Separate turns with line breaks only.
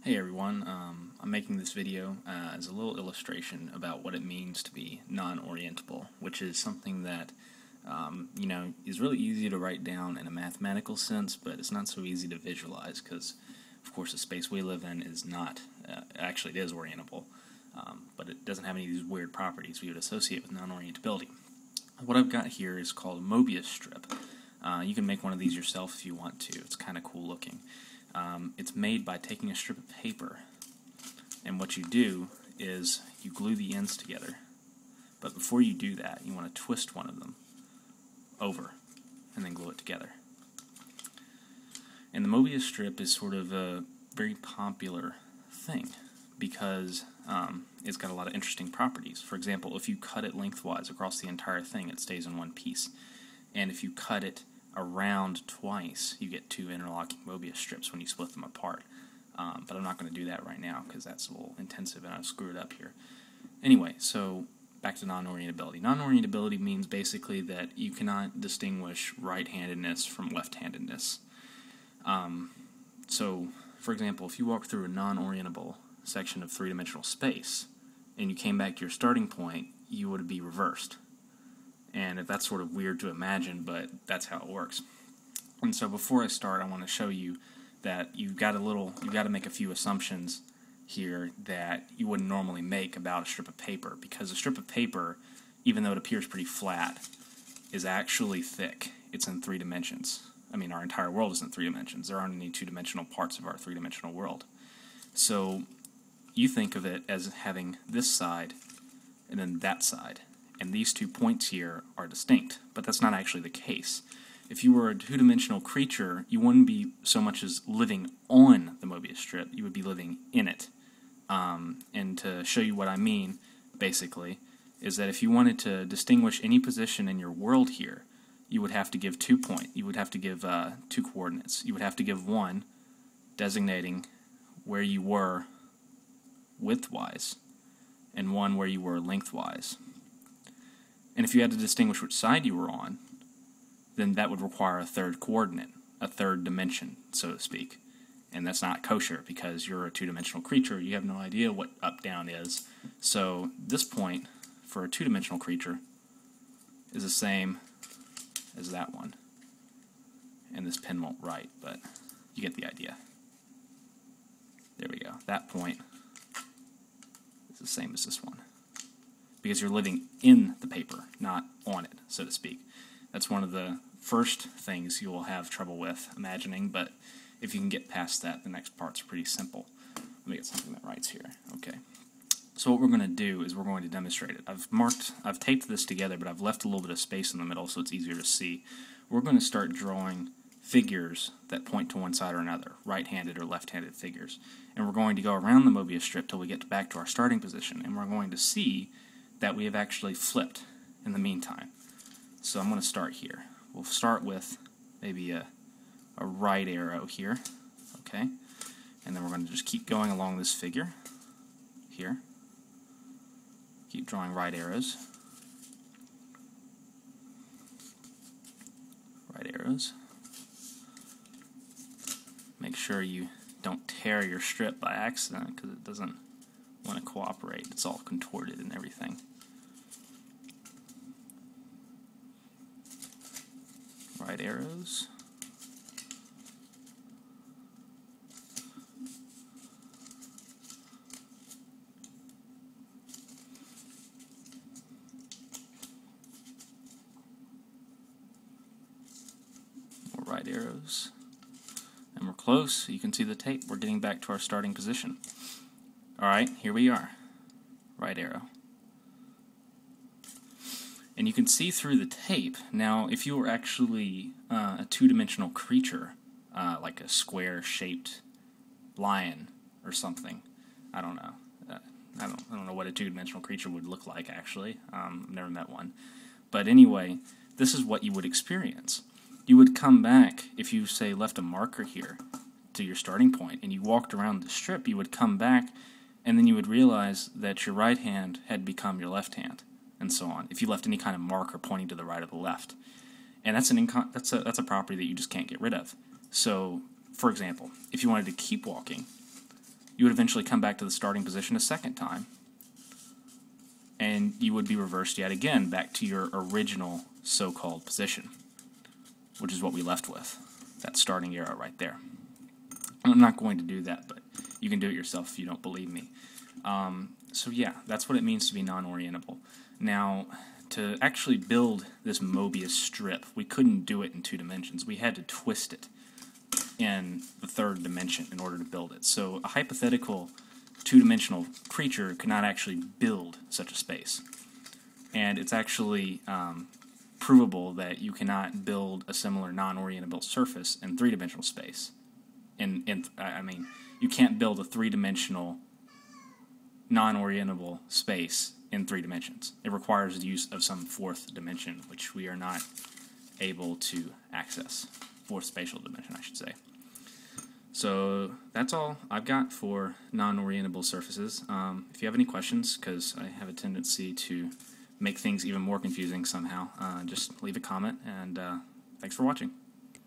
Hey everyone, I'm making this video as a little illustration about what it means to be non-orientable, which is something that is really easy to write down in a mathematical sense, but it's not so easy to visualize because, of course, the space we live in is not, actually it is orientable, but it doesn't have any of these weird properties we would associate with non-orientability. What I've got here is called a Mobius strip. You can make one of these yourself if you want to. It's kind of cool looking. It's made by taking a strip of paper, and what you do is you glue the ends together. But before you do that, you want to twist one of them over and then glue it together. And the Mobius strip is sort of a very popular thing because it's got a lot of interesting properties. For example, if you cut it lengthwise across the entire thing, it stays in one piece. And if you cut it around twice, you get two interlocking Mobius strips when you split them apart. But I'm not going to do that right now because that's a little intensive and I've screwed up here. Anyway, so back to non-orientability. Non-orientability means basically that you cannot distinguish right-handedness from left-handedness. So, for example, if you walk through a non-orientable section of three-dimensional space and you came back to your starting point, you would be reversed. And that's sort of weird to imagine, but that's how it works. And so before I start, I want to show you that you've got to make a few assumptions here that you wouldn't normally make about a strip of paper, because a strip of paper, even though it appears pretty flat, is actually thick. It's in 3 dimensions. I mean, our entire world is in 3 dimensions. There aren't any 2-dimensional parts of our 3-dimensional world. So you think of it as having this side and then that side. And these 2 points here are distinct, but that's not actually the case. If you were a 2-dimensional creature, you wouldn't be so much as living on the Mobius strip, you would be living in it. And to show you what I mean, basically, is that if you wanted to distinguish any position in your world here, you would have to give 2 points. You would have to give 2 coordinates. You would have to give one designating where you were widthwise, and one where you were lengthwise. And if you had to distinguish which side you were on, then that would require a 3rd coordinate, a 3rd dimension, so to speak. And that's not kosher because you're a 2-dimensional creature. You have no idea what up-down is. So this point for a 2-dimensional creature is the same as that one. And this pen won't write, but you get the idea. There we go. That point is the same as this one, because you're living in the paper, not on it, so to speak. That's one of the first things you will have trouble with imagining, but if you can get past that, the next part's pretty simple. Let me get something that writes here. Okay. So what we're going to do is we're going to demonstrate it. I've taped this together, but I've left a little bit of space in the middle so it's easier to see. We're going to start drawing figures that point to one side or another, right-handed or left-handed figures. And we're going to go around the Mobius strip till we get back to our starting position, and we're going to see that we have actually flipped in the meantime. So I'm going to start here. We'll start with maybe a right arrow here, okay? And then we're going to just keep going along this figure here. Keep drawing right arrows. Right arrows. Make sure you don't tear your strip by accident because it doesn't want to cooperate. It's all contorted and everything. Right arrows. More right arrows. And we're close. You can see the tape. We're getting back to our starting position. Alright, here we are. Right arrow. And you can see through the tape. Now, if you were actually a 2-dimensional creature, like a square-shaped lion or something, I don't know. I don't know what a 2-dimensional creature would look like, actually. I've never met one. But anyway, this is what you would experience. You would come back, if you, say, left a marker here to your starting point, and you walked around the strip, you would come back, and then you would realize that your right hand had become your left hand, and so on, if you left any kind of marker pointing to the right or the left. And that's a property that you just can't get rid of. So, for example, if you wanted to keep walking, you would eventually come back to the starting position a second time, and you would be reversed yet again back to your original so-called position, which is what we left with, that starting arrow right there. I'm not going to do that, but you can do it yourself if you don't believe me. So yeah, that's what it means to be non-orientable. Now, to actually build this Mobius strip, we couldn't do it in 2 dimensions. We had to twist it in the 3rd dimension in order to build it. So a hypothetical 2-dimensional creature could not actually build such a space. And it's actually provable that you cannot build a similar non-orientable surface in 3-dimensional space. I mean, you can't build a 3-dimensional non-orientable space in 3 dimensions. It requires the use of some 4th dimension, which we are not able to access. 4th spatial dimension, I should say. So that's all I've got for non-orientable surfaces. If you have any questions, because I have a tendency to make things even more confusing somehow, just leave a comment, and thanks for watching.